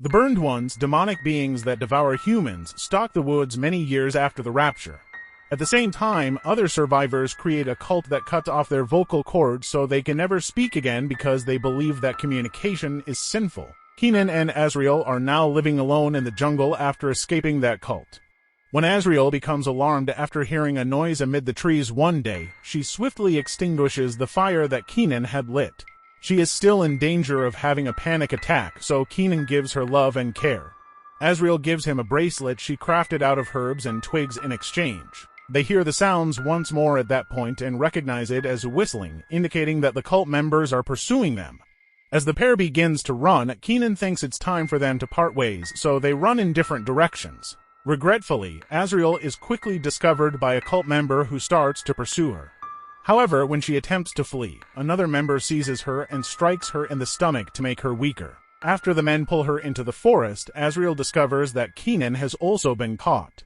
The Burned Ones, demonic beings that devour humans, stalk the woods many years after the rapture. At the same time, other survivors create a cult that cuts off their vocal cords so they can never speak again because they believe that communication is sinful. Kenan and Azrael are now living alone in the jungle after escaping that cult. When Azrael becomes alarmed after hearing a noise amid the trees one day, she swiftly extinguishes the fire that Kenan had lit. She is still in danger of having a panic attack, so Kenan gives her love and care. Azrael gives him a bracelet she crafted out of herbs and twigs in exchange. They hear the sounds once more at that point and recognize it as whistling, indicating that the cult members are pursuing them. As the pair begins to run, Kenan thinks it's time for them to part ways, so they run in different directions. Regretfully, Azrael is quickly discovered by a cult member who starts to pursue her. However, when she attempts to flee, another member seizes her and strikes her in the stomach to make her weaker. After the men pull her into the forest, Azrael discovers that Kenan has also been caught.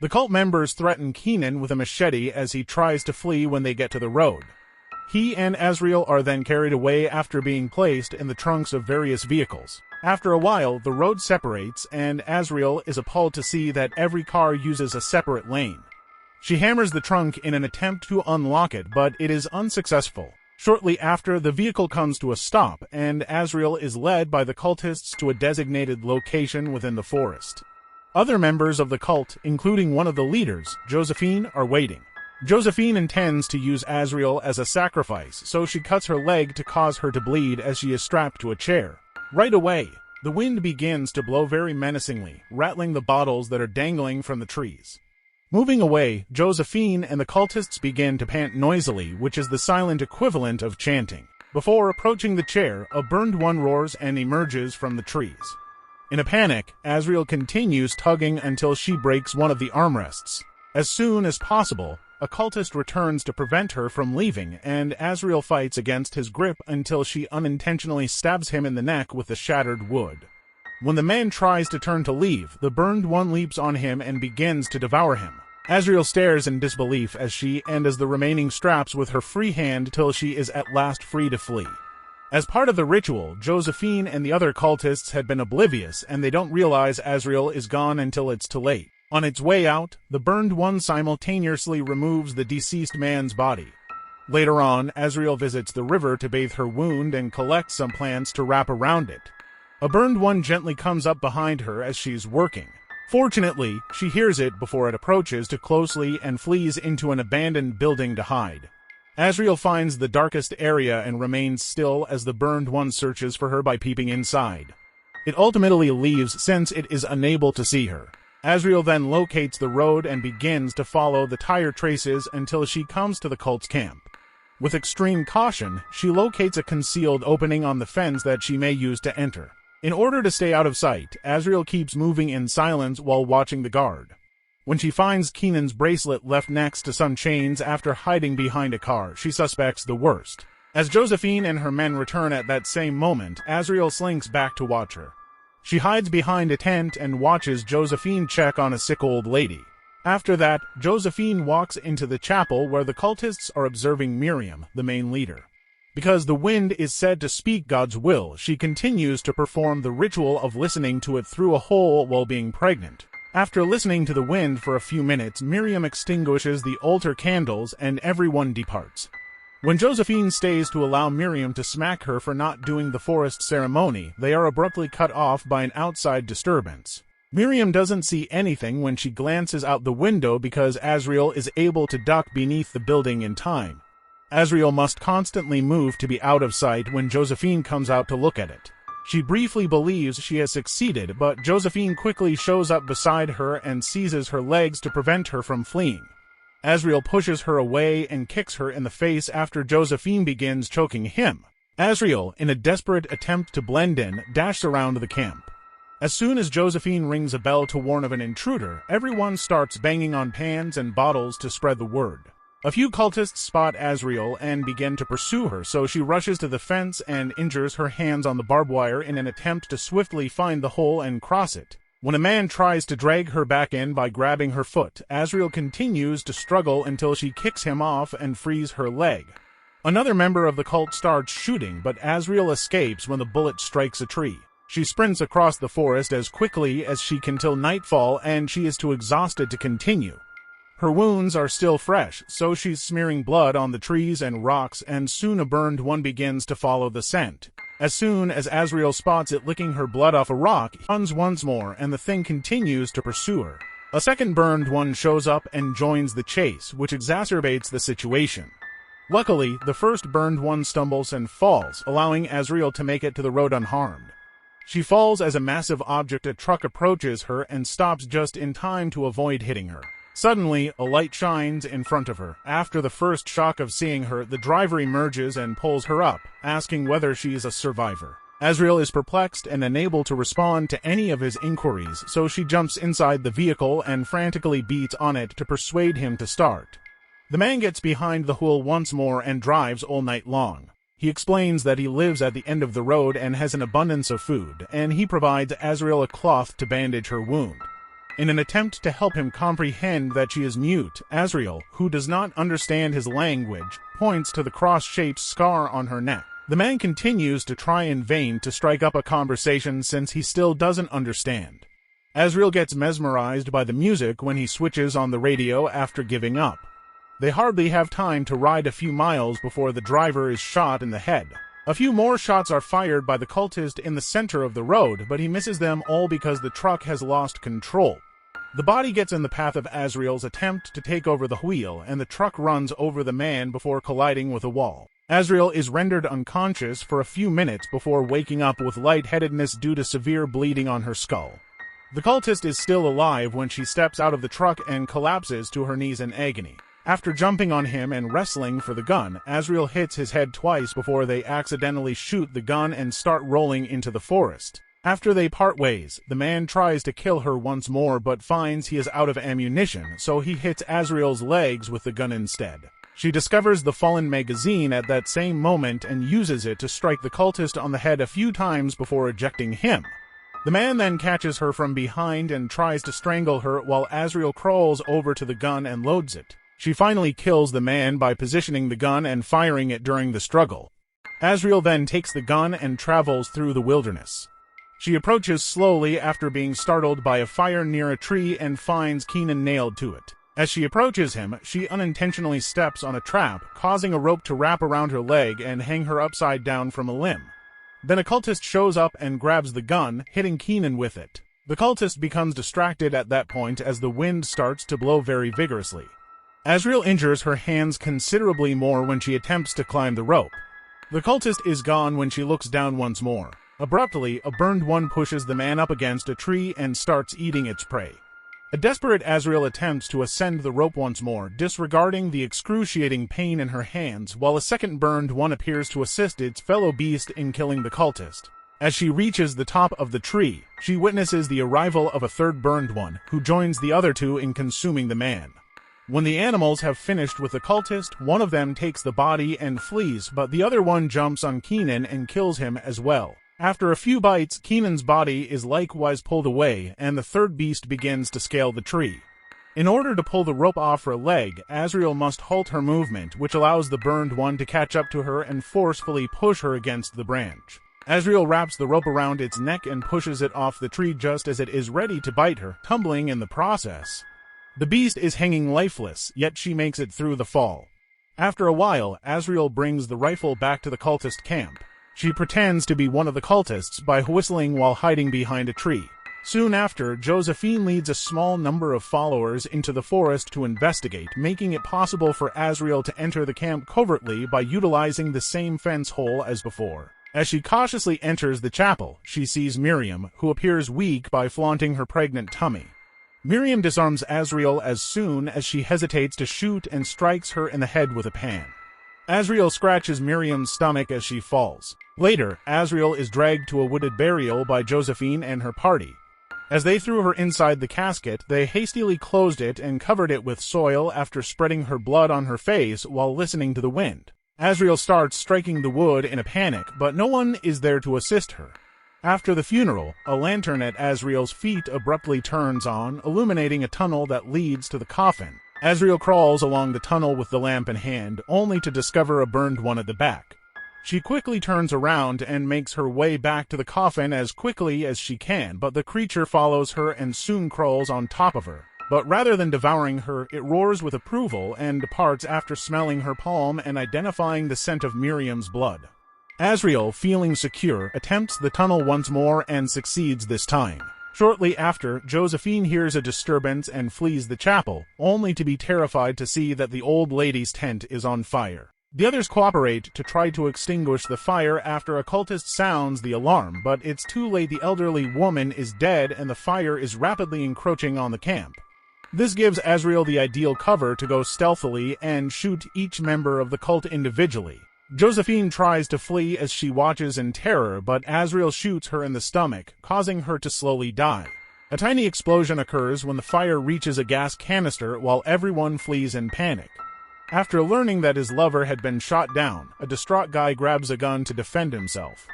The cult members threaten Kenan with a machete as he tries to flee when they get to the road. He and Azrael are then carried away after being placed in the trunks of various vehicles. After a while, the road separates, and Azrael is appalled to see that every car uses a separate lane. She hammers the trunk in an attempt to unlock it, but it is unsuccessful. Shortly after, the vehicle comes to a stop, and Azrael is led by the cultists to a designated location within the forest. Other members of the cult, including one of the leaders, Josephine, are waiting. Josephine intends to use Azrael as a sacrifice, so she cuts her leg to cause her to bleed as she is strapped to a chair. Right away, the wind begins to blow very menacingly, rattling the bottles that are dangling from the trees. Moving away, Josephine and the cultists begin to pant noisily, which is the silent equivalent of chanting. Before approaching the chair, a burned one roars and emerges from the trees. In a panic, Azrael continues tugging until she breaks one of the armrests. As soon as possible, a cultist returns to prevent her from leaving, and Azrael fights against his grip until she unintentionally stabs him in the neck with the shattered wood. When the man tries to turn to leave, the burned one leaps on him and begins to devour him. Azrael stares in disbelief as she undoes the remaining straps with her free hand till she is at last free to flee. As part of the ritual, Josephine and the other cultists had been oblivious, and they don't realize Azrael is gone until it's too late. On its way out, the burned one simultaneously removes the deceased man's body. Later on, Azrael visits the river to bathe her wound and collect some plants to wrap around it. A burned one gently comes up behind her as she's working. Fortunately, she hears it before it approaches too closely and flees into an abandoned building to hide. Azrael finds the darkest area and remains still as the burned one searches for her by peeping inside. It ultimately leaves since it is unable to see her. Azrael then locates the road and begins to follow the tire traces until she comes to the cult's camp. With extreme caution, she locates a concealed opening on the fence that she may use to enter. In order to stay out of sight, Azrael keeps moving in silence while watching the guard. When she finds Kenan's bracelet left next to some chains after hiding behind a car, she suspects the worst. As Josephine and her men return at that same moment, Azrael slinks back to watch her. She hides behind a tent and watches Josephine check on a sick old lady. After that, Josephine walks into the chapel where the cultists are observing Miriam, the main leader. Because the wind is said to speak God's will, she continues to perform the ritual of listening to it through a hole while being pregnant. After listening to the wind for a few minutes, Miriam extinguishes the altar candles and everyone departs. When Josephine stays to allow Miriam to smack her for not doing the forest ceremony, they are abruptly cut off by an outside disturbance. Miriam doesn't see anything when she glances out the window because Azrael is able to duck beneath the building in time. Azrael must constantly move to be out of sight when Josephine comes out to look at it. She briefly believes she has succeeded, but Josephine quickly shows up beside her and seizes her legs to prevent her from fleeing. Azrael pushes her away and kicks her in the face after Josephine begins choking him. Azrael, in a desperate attempt to blend in, dashes around the camp. As soon as Josephine rings a bell to warn of an intruder, everyone starts banging on pans and bottles to spread the word. A few cultists spot Azrael and begin to pursue her, so she rushes to the fence and injures her hands on the barbed wire in an attempt to swiftly find the hole and cross it. When a man tries to drag her back in by grabbing her foot, Azrael continues to struggle until she kicks him off and frees her leg. Another member of the cult starts shooting, but Azrael escapes when the bullet strikes a tree. She sprints across the forest as quickly as she can till nightfall, and she is too exhausted to continue. Her wounds are still fresh, so she's smearing blood on the trees and rocks, and soon a burned one begins to follow the scent. As soon as Azrael spots it licking her blood off a rock, he runs once more, and the thing continues to pursue her. A second burned one shows up and joins the chase, which exacerbates the situation. Luckily, the first burned one stumbles and falls, allowing Azrael to make it to the road unharmed. She falls as a massive object, a truck, approaches her and stops just in time to avoid hitting her. Suddenly, a light shines in front of her. After the first shock of seeing her, the driver emerges and pulls her up, asking whether she is a survivor. Azrael is perplexed and unable to respond to any of his inquiries, so she jumps inside the vehicle and frantically beats on it to persuade him to start. The man gets behind the wheel once more and drives all night long. He explains that he lives at the end of the road and has an abundance of food, and he provides Azrael a cloth to bandage her wound. In an attempt to help him comprehend that she is mute, Azrael, who does not understand his language, points to the cross-shaped scar on her neck. The man continues to try in vain to strike up a conversation since he still doesn't understand. Azrael gets mesmerized by the music when he switches on the radio after giving up. They hardly have time to ride a few miles before the driver is shot in the head. A few more shots are fired by the cultist in the center of the road, but he misses them all because the truck has lost control. The body gets in the path of Azrael's attempt to take over the wheel, and the truck runs over the man before colliding with a wall. Azrael is rendered unconscious for a few minutes before waking up with lightheadedness due to severe bleeding on her skull. The cultist is still alive when she steps out of the truck and collapses to her knees in agony. After jumping on him and wrestling for the gun, Azrael hits his head twice before they accidentally shoot the gun and start rolling into the forest. After they part ways, the man tries to kill her once more but finds he is out of ammunition, so he hits Azrael's legs with the gun instead. She discovers the fallen magazine at that same moment and uses it to strike the cultist on the head a few times before ejecting him. The man then catches her from behind and tries to strangle her while Azrael crawls over to the gun and loads it. She finally kills the man by positioning the gun and firing it during the struggle. Azrael then takes the gun and travels through the wilderness. She approaches slowly after being startled by a fire near a tree and finds Keenan nailed to it. As she approaches him, she unintentionally steps on a trap, causing a rope to wrap around her leg and hang her upside down from a limb. Then a cultist shows up and grabs the gun, hitting Keenan with it. The cultist becomes distracted at that point as the wind starts to blow very vigorously. Azrael injures her hands considerably more when she attempts to climb the rope. The cultist is gone when she looks down once more. Abruptly, a burned one pushes the man up against a tree and starts eating its prey. A desperate Azrael attempts to ascend the rope once more, disregarding the excruciating pain in her hands, while a second burned one appears to assist its fellow beast in killing the cultist. As she reaches the top of the tree, she witnesses the arrival of a third burned one, who joins the other two in consuming the man. When the animals have finished with the cultist, one of them takes the body and flees, but the other one jumps on Keenan and kills him as well. After a few bites, Keenan's body is likewise pulled away, and the third beast begins to scale the tree. In order to pull the rope off her leg, Azrael must halt her movement, which allows the burned one to catch up to her and forcefully push her against the branch. Azrael wraps the rope around its neck and pushes it off the tree just as it is ready to bite her, tumbling in the process. The beast is hanging lifeless, yet she makes it through the fall. After a while, Azrael brings the rifle back to the cultist camp. She pretends to be one of the cultists by whistling while hiding behind a tree. Soon after, Josephine leads a small number of followers into the forest to investigate, making it possible for Azrael to enter the camp covertly by utilizing the same fence hole as before. As she cautiously enters the chapel, she sees Miriam, who appears weak by flaunting her pregnant tummy. Miriam disarms Azrael as soon as she hesitates to shoot and strikes her in the head with a pan. Azrael scratches Miriam's stomach as she falls. Later, Azrael is dragged to a wooded burial by Josephine and her party. As they threw her inside the casket, they hastily closed it and covered it with soil after spreading her blood on her face while listening to the wind. Azrael starts striking the wood in a panic, but no one is there to assist her. After the funeral, a lantern at Azrael's feet abruptly turns on, illuminating a tunnel that leads to the coffin. Azrael crawls along the tunnel with the lamp in hand, only to discover a burned one at the back. She quickly turns around and makes her way back to the coffin as quickly as she can, but the creature follows her and soon crawls on top of her. But rather than devouring her, it roars with approval and departs after smelling her palm and identifying the scent of Miriam's blood. Azrael, feeling secure, attempts the tunnel once more and succeeds this time. Shortly after, Josephine hears a disturbance and flees the chapel, only to be terrified to see that the old lady's tent is on fire. The others cooperate to try to extinguish the fire after a cultist sounds the alarm, but it's too late. The elderly woman is dead and the fire is rapidly encroaching on the camp. This gives Azrael the ideal cover to go stealthily and shoot each member of the cult individually. Josephine tries to flee as she watches in terror, but Azrael shoots her in the stomach, causing her to slowly die. A tiny explosion occurs when the fire reaches a gas canister while everyone flees in panic. After learning that his lover had been shot down, a distraught guy grabs a gun to defend himself.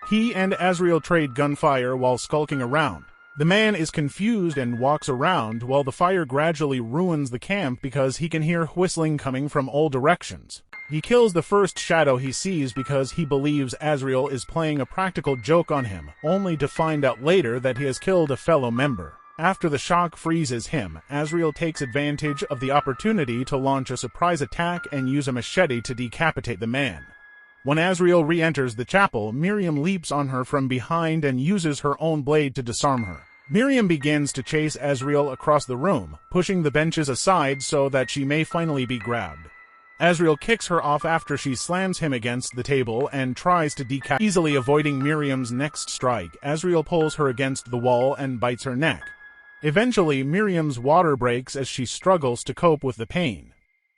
He and Azrael trade gunfire while skulking around. The man is confused and walks around while the fire gradually ruins the camp because he can hear whistling coming from all directions. He kills the first shadow he sees because he believes Azrael is playing a practical joke on him, only to find out later that he has killed a fellow member. After the shock freezes him, Azrael takes advantage of the opportunity to launch a surprise attack and use a machete to decapitate the man. When Azrael re-enters the chapel, Miriam leaps on her from behind and uses her own blade to disarm her. Miriam begins to chase Azrael across the room, pushing the benches aside so that she may finally be grabbed. Azrael kicks her off after she slams him against the table and tries to decapitate. Easily avoiding Miriam's next strike, Azrael pulls her against the wall and bites her neck. Eventually, Miriam's water breaks as she struggles to cope with the pain.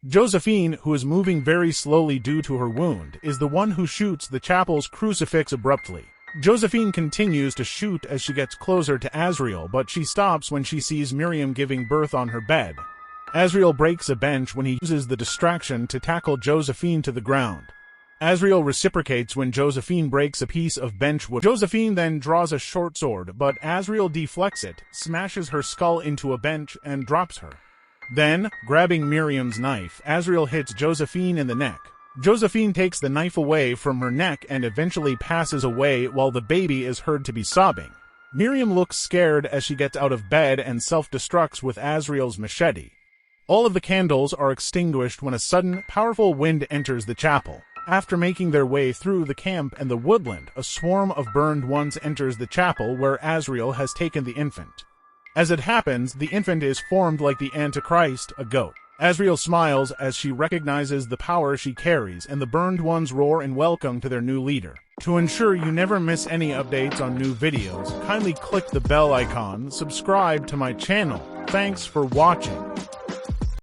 Josephine, who is moving very slowly due to her wound, is the one who shoots the chapel's crucifix abruptly. Josephine continues to shoot as she gets closer to Azrael, but she stops when she sees Miriam giving birth on her bed. Azrael breaks a bench when he uses the distraction to tackle Josephine to the ground. Azrael reciprocates when Josephine breaks a piece of bench wood. Josephine then draws a short sword, but Azrael deflects it, smashes her skull into a bench, and drops her. Then, grabbing Miriam's knife, Azrael hits Josephine in the neck. Josephine takes the knife away from her neck and eventually passes away while the baby is heard to be sobbing. Miriam looks scared as she gets out of bed and self-destructs with Azrael's machete. All of the candles are extinguished when a sudden, powerful wind enters the chapel. After making their way through the camp and the woodland, a swarm of burned ones enters the chapel where Azrael has taken the infant. As it happens, the infant is formed like the Antichrist, a goat. Azrael smiles as she recognizes the power she carries, and the burned ones roar in welcome to their new leader. To ensure you never miss any updates on new videos, kindly click the bell icon, subscribe to my channel. Thanks for watching.